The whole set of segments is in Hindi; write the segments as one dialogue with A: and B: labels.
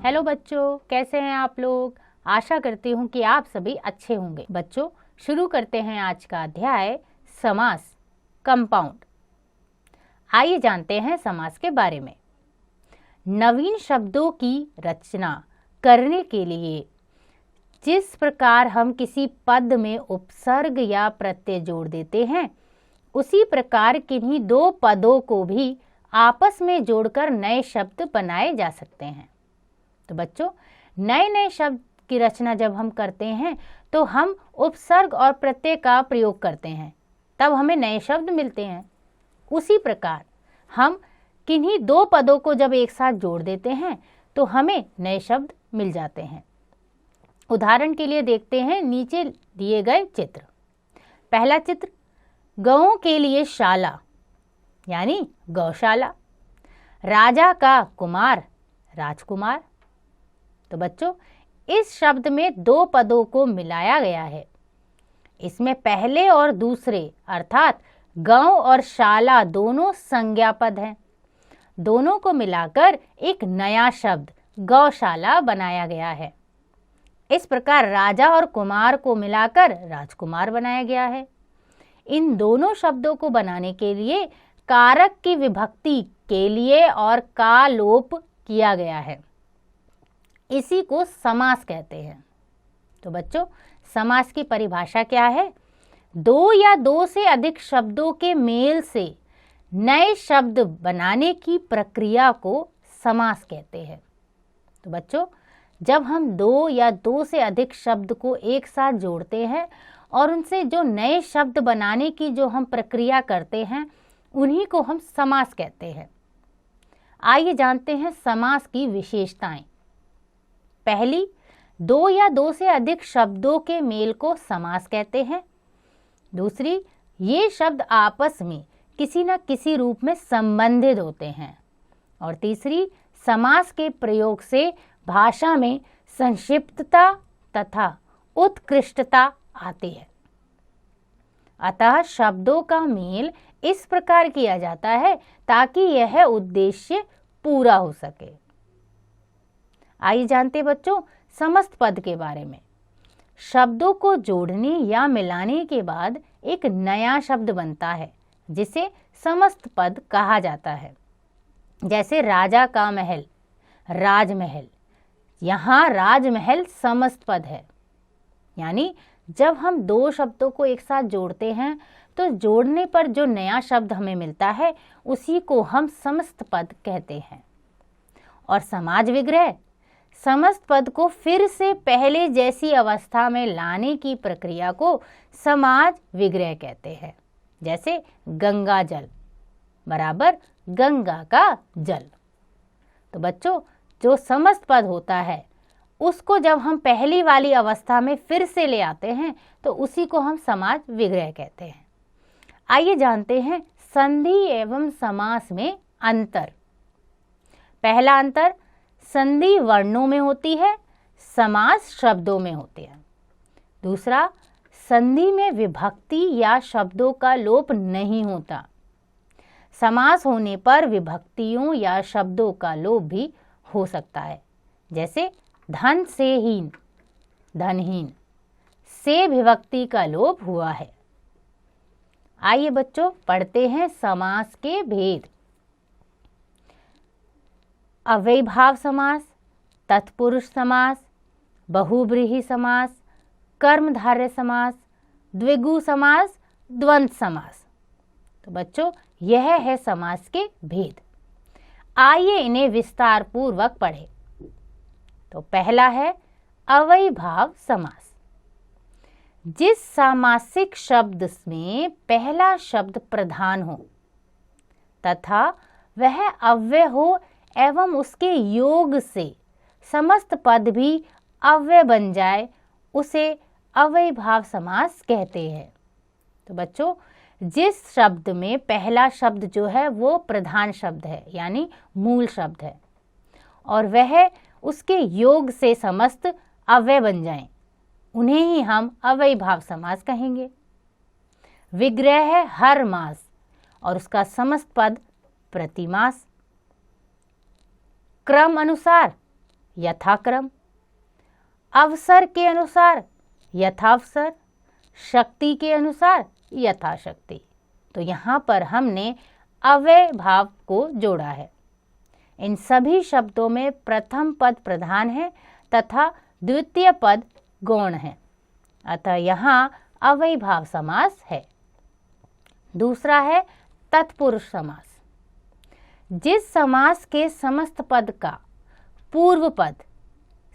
A: हेलो बच्चों, कैसे हैं आप लोग। आशा करती हूँ कि आप सभी अच्छे होंगे। बच्चों, शुरू करते हैं आज का अध्याय समास कंपाउंड। आइए जानते हैं समास के बारे में। नवीन शब्दों की रचना करने के लिए जिस प्रकार हम किसी पद में उपसर्ग या प्रत्यय जोड़ देते हैं, उसी प्रकार किन्हीं दो पदों को भी आपस में जोड़कर नए शब्द बनाए जा सकते हैं। तो बच्चों, नए नए शब्द की रचना जब हम करते हैं तो हम उपसर्ग और प्रत्यय का प्रयोग करते हैं, तब हमें नए शब्द मिलते हैं। उसी प्रकार हम किन्हीं दो पदों को जब एक साथ जोड़ देते हैं तो हमें नए शब्द मिल जाते हैं। उदाहरण के लिए देखते हैं नीचे दिए गए चित्र। पहला चित्र, गौओं के लिए शाला यानी गौशाला, राजा का कुमार राजकुमार। तो बच्चों, इस शब्द में दो पदों को मिलाया गया है। इसमें पहले और दूसरे अर्थात गौ और शाला दोनों संज्ञा पद हैं। दोनों को मिलाकर एक नया शब्द गौशाला बनाया गया है। इस प्रकार राजा और कुमार को मिलाकर राजकुमार बनाया गया है। इन दोनों शब्दों को बनाने के लिए कारक की विभक्ति के लिए और का लोप किया गया है। इसी को समास कहते हैं। तो बच्चों, समास की परिभाषा क्या है? दो या दो से अधिक शब्दों के मेल से नए शब्द बनाने की प्रक्रिया को समास कहते हैं। तो बच्चों, जब हम दो या दो से अधिक शब्द को एक साथ जोड़ते हैं और उनसे जो नए शब्द बनाने की जो हम प्रक्रिया करते हैं, उन्हीं को हम समास कहते हैं। आइए जानते हैं समास की विशेषताएं। पहली, दो या दो से अधिक शब्दों के मेल को समास कहते हैं। दूसरी, ये शब्द आपस में किसी न किसी रूप में संबंधित होते हैं। और तीसरी, समास के प्रयोग से भाषा में संक्षिप्तता तथा उत्कृष्टता आती है। अतः शब्दों का मेल इस प्रकार किया जाता है ताकि यह उद्देश्य पूरा हो सके। आइए जानते बच्चों समस्त पद के बारे में। शब्दों को जोड़ने या मिलाने के बाद एक नया शब्द बनता है जिसे समस्त पद कहा जाता है। जैसे राजा का महल, राजमहल। यहाँ राजमहल समस्त पद है। यानी जब हम दो शब्दों को एक साथ जोड़ते हैं तो जोड़ने पर जो नया शब्द हमें मिलता है उसी को हम समस्त पद कहते हैं। और समाज विग्रह, समस्त पद को फिर से पहले जैसी अवस्था में लाने की प्रक्रिया को समाज विग्रह कहते हैं। जैसे गंगा जल बराबर गंगा का जल। तो बच्चों, जो समस्त पद होता है उसको जब हम पहली वाली अवस्था में फिर से ले आते हैं तो उसी को हम समाज विग्रह कहते हैं। आइए जानते हैं संधि एवं समास में अंतर। पहला अंतर, संधि वर्णों में होती है, समास शब्दों में होते हैं। दूसरा, संधि में विभक्ति या शब्दों का लोप नहीं होता। समास होने पर विभक्तियों या शब्दों का लोप भी हो सकता है। जैसे धन से हीन, धनहीन से विभक्ति का लोप हुआ है। आइए बच्चों पढ़ते हैं समास के भेद। अव्ययीभाव समास, तत्पुरुष समास, बहुब्रीहि समास, कर्मधारय समास, द्विगु समास, द्वंद्व समास। तो बच्चों, यह है समास के भेद। आइए इन्हें विस्तार पूर्वक पढ़ें। तो पहला है अव्ययीभाव समास। जिस सामासिक शब्द में पहला शब्द प्रधान हो तथा वह अव्यय हो एवं उसके योग से समस्त पद भी अव्यय बन जाए, उसे अव्ययीभाव समास कहते हैं। तो बच्चों, जिस शब्द में पहला शब्द जो है वो प्रधान शब्द है यानी मूल शब्द है और वह उसके योग से समस्त अव्यय बन जाएं, उन्हें ही हम अव्ययीभाव समास कहेंगे। विग्रह है हर मास और उसका समस्त पद प्रतिमास। क्रम अनुसार यथाक्रम, अवसर के अनुसार यथावसर, शक्ति के अनुसार यथाशक्ति। तो यहाँ पर हमने अव्यय भाव को जोड़ा है। इन सभी शब्दों में प्रथम पद प्रधान है तथा द्वितीय पद गौण है, अतः यहाँ अव्यय भाव समास है। दूसरा है तत्पुरुष समास। जिस समास के समस्त पद का पूर्व पद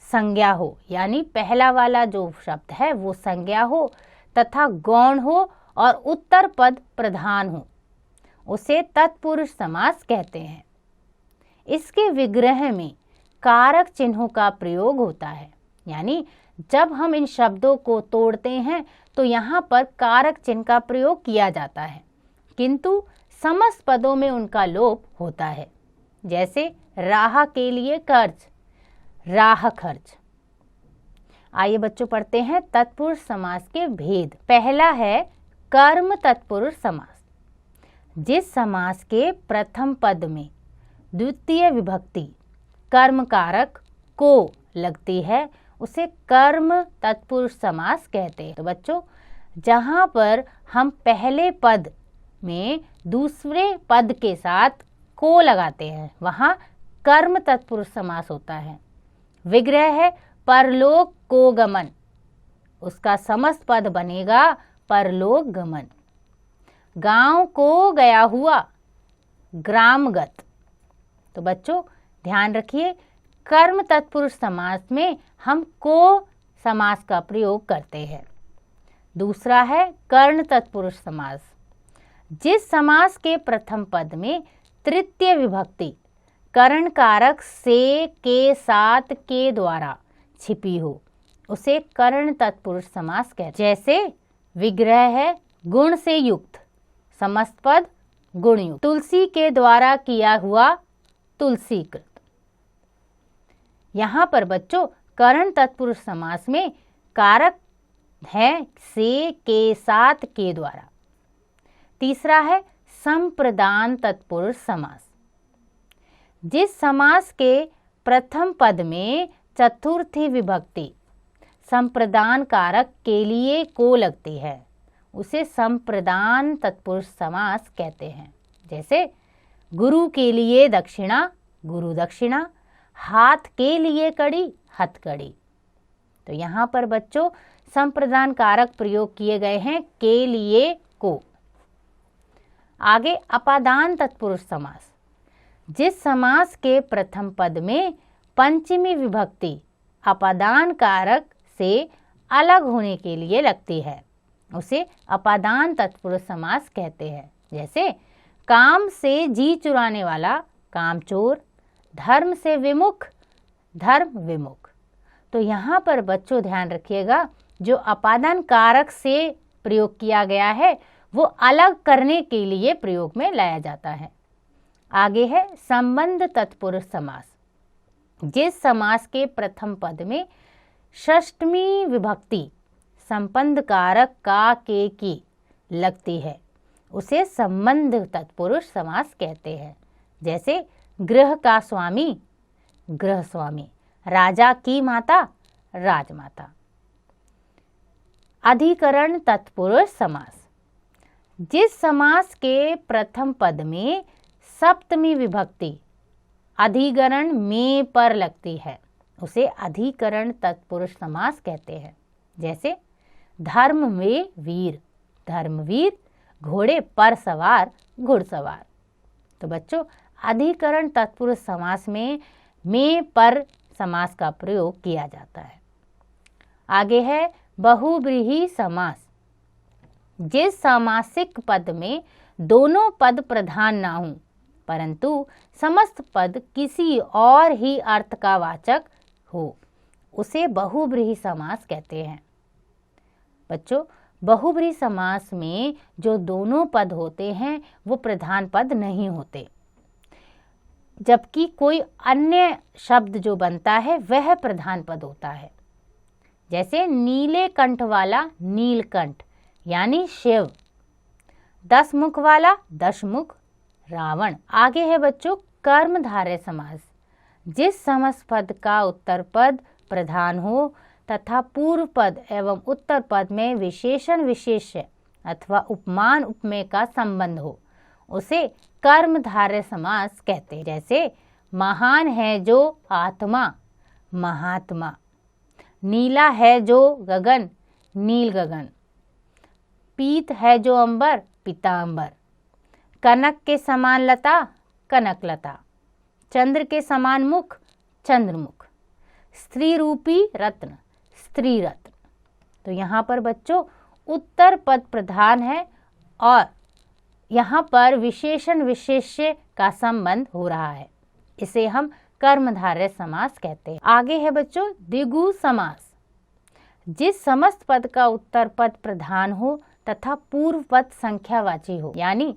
A: संज्ञा हो, यानी पहला वाला जो शब्द है वो संज्ञा हो तथा गौण हो और उत्तर पद प्रधान हो, उसे तत्पुरुष समास कहते हैं। इसके विग्रह में कारक चिन्हों का प्रयोग होता है, यानी जब हम इन शब्दों को तोड़ते हैं तो यहाँ पर कारक चिन्ह का प्रयोग किया जाता है, किंतु समस्त पदों में उनका लोप होता है। जैसे राह के लिए कर्ज, राह खर्च। आइए बच्चों पढ़ते हैं तत्पुरुष समास के भेद। पहला है कर्म तत्पुरुष समास। जिस समास के प्रथम पद में द्वितीय विभक्ति कर्म कारक को लगती है उसे कर्म तत्पुरुष समास कहते हैं। तो बच्चों जहाँ पर हम पहले पद में दूसरे पद के साथ को लगाते हैं वहाँ कर्म तत्पुरुष समास होता है। विग्रह है परलोक को गमन, उसका समस्त पद बनेगा परलोक गमन। गांव को गया हुआ, ग्रामगत। तो बच्चों ध्यान रखिए कर्म तत्पुरुष समास में हम को समास का प्रयोग करते हैं। दूसरा है कर्ण तत्पुरुष समास। जिस समास के प्रथम पद में तृतीय विभक्ति कर्ण कारक से, के, साथ, के द्वारा छिपी हो उसे कर्ण तत्पुरुष समास कहते हैं। जैसे विग्रह है गुण से युक्त, समस्त पद गुण युक्त। तुलसी के द्वारा किया हुआ, तुलसीकृत। यहाँ पर बच्चों कर्ण तत्पुरुष समास में कारक है से, के, साथ, के द्वारा। तीसरा है संप्रदान तत्पुरुष समास। जिस समास के प्रथम पद में चतुर्थी विभक्ति संप्रदान कारक के लिए को लगती है उसे संप्रदान तत्पुरुष समास कहते हैं। जैसे गुरु के लिए दक्षिणा, गुरु दक्षिणा। हाथ के लिए कड़ी, हथकड़ी। तो यहाँ पर बच्चों संप्रदान कारक प्रयोग किए गए हैं के लिए को। आगे अपादान तत्पुरुष समास। जिस समास के प्रथम पद में पंचमी विभक्ति अपादान कारक से अलग होने के लिए लगती है उसे अपादान तत्पुरुष समास कहते हैं। जैसे काम से जी चुराने वाला, कामचोर। धर्म से विमुख, धर्म विमुख। तो यहाँ पर बच्चों ध्यान रखिएगा जो अपादान कारक से प्रयोग किया गया है वो अलग करने के लिए प्रयोग में लाया जाता है। आगे है संबंध तत्पुरुष समास। जिस समास के प्रथम पद में षष्टमी विभक्ति संबंध कारक का, के, की लगती है उसे संबंध तत्पुरुष समास कहते हैं। जैसे गृह का स्वामी, गृह स्वामी। राजा की माता, राजमाता। अधिकरण तत्पुरुष समास। जिस समास के प्रथम पद में सप्तमी विभक्ति अधिकरण में पर लगती है उसे अधिकरण तत्पुरुष समास कहते हैं। जैसे धर्म में वीर, धर्मवीर। घोड़े पर सवार, घुड़सवार। तो बच्चों अधिकरण तत्पुरुष समास में पर समास का प्रयोग किया जाता है। आगे है बहुव्रीहि समास। जिस सामासिक पद में दोनों पद प्रधान ना हों परंतु समस्त पद किसी और ही अर्थ का वाचक हो उसे बहुव्रीहि समास कहते हैं। बच्चों बहुव्रीहि समास में जो दोनों पद होते हैं वो प्रधान पद नहीं होते, जबकि कोई अन्य शब्द जो बनता है वह प्रधान पद होता है। जैसे नीले कंठ वाला, नीलकंठ यानी शिव। 10 मुख वाला, दशमुख, रावण। आगे है बच्चों कर्मधारय समास। जिस समस्त पद का उत्तर पद प्रधान हो तथा पूर्व पद एवं उत्तर पद में विशेषण विशेष्य अथवा उपमान उपमेय का संबंध हो, उसे कर्मधारय समास कहते हैं। जैसे महान है जो आत्मा, महात्मा। नीला है जो गगन, नील गगन। पीत है जो अंबर, पीतांबर। कनक के समान लता, कनक लता। चंद्र के समान मुख, चंद्रमुख। स्त्री रूपी रत्न, स्त्री रत्न। तो यहाँ पर बच्चों उत्तर पद प्रधान है और यहाँ पर विशेषण विशेष्य का संबंध हो रहा है, इसे हम कर्मधारय समास कहते हैं। आगे है बच्चों द्विगु समास। जिस समस्त पद का उत्तर पद प्रधान हो तथा पूर्व पद संख्यावाची हो, यानी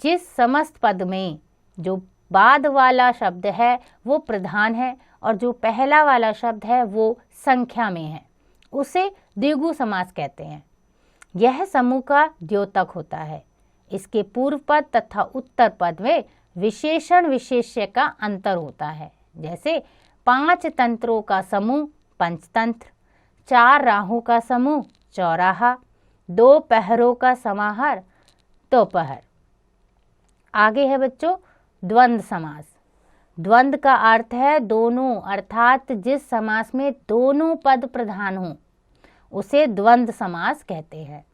A: जिस समस्त पद में जो बाद वाला शब्द है वो प्रधान है और जो पहला वाला शब्द है वो संख्या में है, उसे द्विगु समास कहते हैं। यह समूह का द्योतक होता है। इसके पूर्व पद तथा उत्तर पद में विशेषण विशेष्य का अंतर होता है। जैसे 5 तंत्रों का समूह पंचतंत्र, 4 राहों का समूह चौराहा, 2 पहरों का समाहार दोपहर। आगे है बच्चों द्वंद्व समास। द्वंद्व का अर्थ है दोनों, अर्थात जिस समास में दोनों पद प्रधान हों उसे द्वंद्व समास कहते हैं।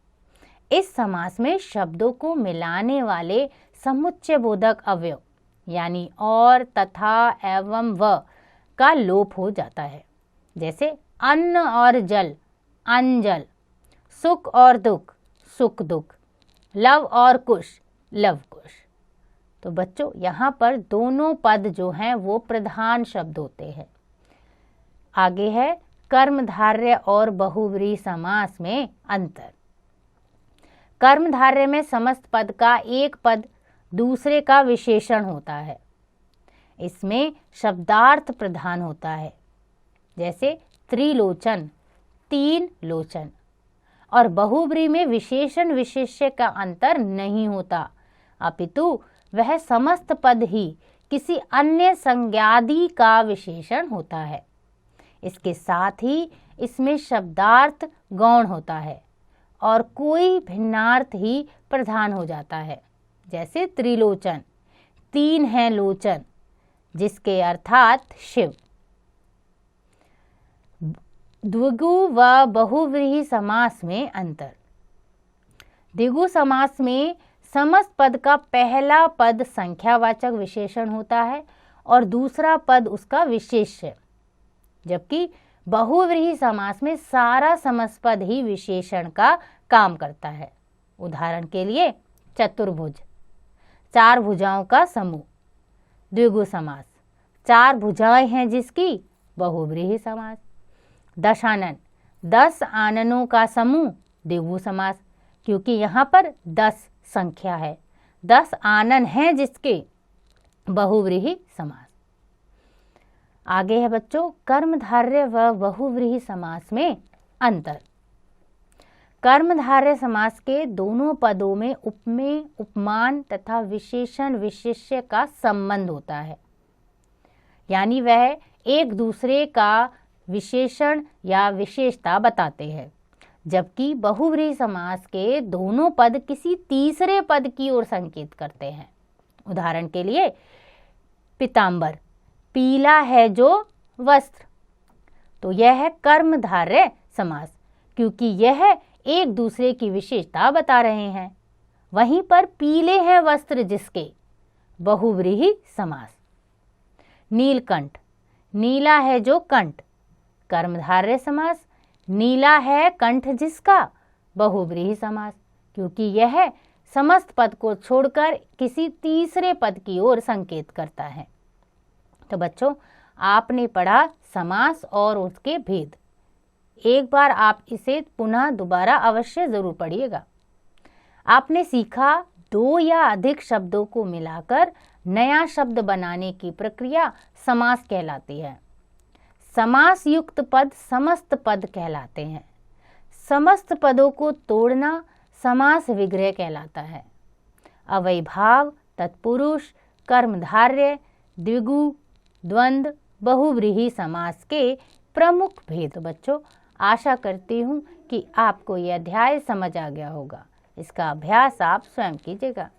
A: इस समास में शब्दों को मिलाने वाले समुच्चय बोधक अवयव यानी और, तथा, एवं, व का लोप हो जाता है। जैसे अन्न और जल, अंजल। सुख और दुख, सुख दुख। लव और कुश, लव कुश। तो बच्चों यहाँ पर दोनों पद जो हैं वो प्रधान शब्द होते हैं। आगे है कर्मधारय और बहुव्रीहि समास में अंतर। कर्मधारय में समस्त पद का एक पद दूसरे का विशेषण होता है। इसमें शब्दार्थ प्रधान होता है। जैसे त्रिलोचन, 3 लोचन। और बहुव्रीहि में विशेषण विशेष्य का अंतर नहीं होता, अपितु वह समस्त पद ही किसी अन्य संज्ञादि का विशेषण होता है। इसके साथ ही इसमें शब्दार्थ गौण होता है और कोई भिन्नार्थ ही प्रधान हो जाता है। जैसे त्रिलोचन, 3 हैं लोचन, जिसके अर्थात शिव। द्विगु व बहुव्रीहि समास में अंतर। द्विगु समास में समस्त पद का पहला पद संख्यावाचक विशेषण होता है और दूसरा पद उसका विशेष्य, जबकि बहुव्रीहि समास में सारा समस्त पद ही विशेषण का काम करता है। उदाहरण के लिए चतुर्भुज, 4 भुजाओं का समूह, द्विगु समास। 4 भुजाएं हैं जिसकी, बहुव्रीहि समास। दशानन, 10 आननों का समूह, द्विगु समास, क्योंकि यहाँ पर 10 संख्या है। 10 आनन हैं जिसके, बहुव्रीहि समास। आगे है बच्चों कर्मधारय व बहुव्रीहि समास में अंतर। कर्मधारय समास के दोनों पदों में उपमेय, उपमान तथा विशेषण विशेष्य का संबंध होता है, यानी वह एक दूसरे का विशेषण या विशेषता बताते हैं। जबकि बहुव्रीहि समास के दोनों पद किसी तीसरे पद की ओर संकेत करते हैं। उदाहरण के लिए पीतांबर, पीला है जो वस्त्र, तो यह है कर्मधारय समास, क्योंकि यह एक दूसरे की विशेषता बता रहे हैं। वहीं पर पीले हैं वस्त्र जिसके, बहुव्रीहि समास। नीलकंठ, नीला है जो कंठ, कर्मधारय समास। नीला है कंठ जिसका, बहुव्रीहि समास, क्योंकि यह समस्त पद को छोड़कर किसी तीसरे पद की ओर संकेत करता है। तो बच्चों आपने पढ़ा समास और उसके भेद। एक बार आप इसे पुनः दोबारा अवश्य जरूर पढ़िएगा। आपने सीखा 2 या अधिक शब्दों को मिलाकर नया शब्द बनाने की प्रक्रिया समास कहलाती है। समास युक्त पद समस्त पद कहलाते हैं। समस्त पदों को तोड़ना समास विग्रह कहलाता है। अवयभाव, तत्पुरुष, कर्मधारय, द्विगु, द्वंद्व बहुव्रीहि समास के प्रमुख भेद। बच्चों, आशा करती हूँ कि आपको यह अध्याय समझ आ गया होगा। इसका अभ्यास आप स्वयं कीजिएगा।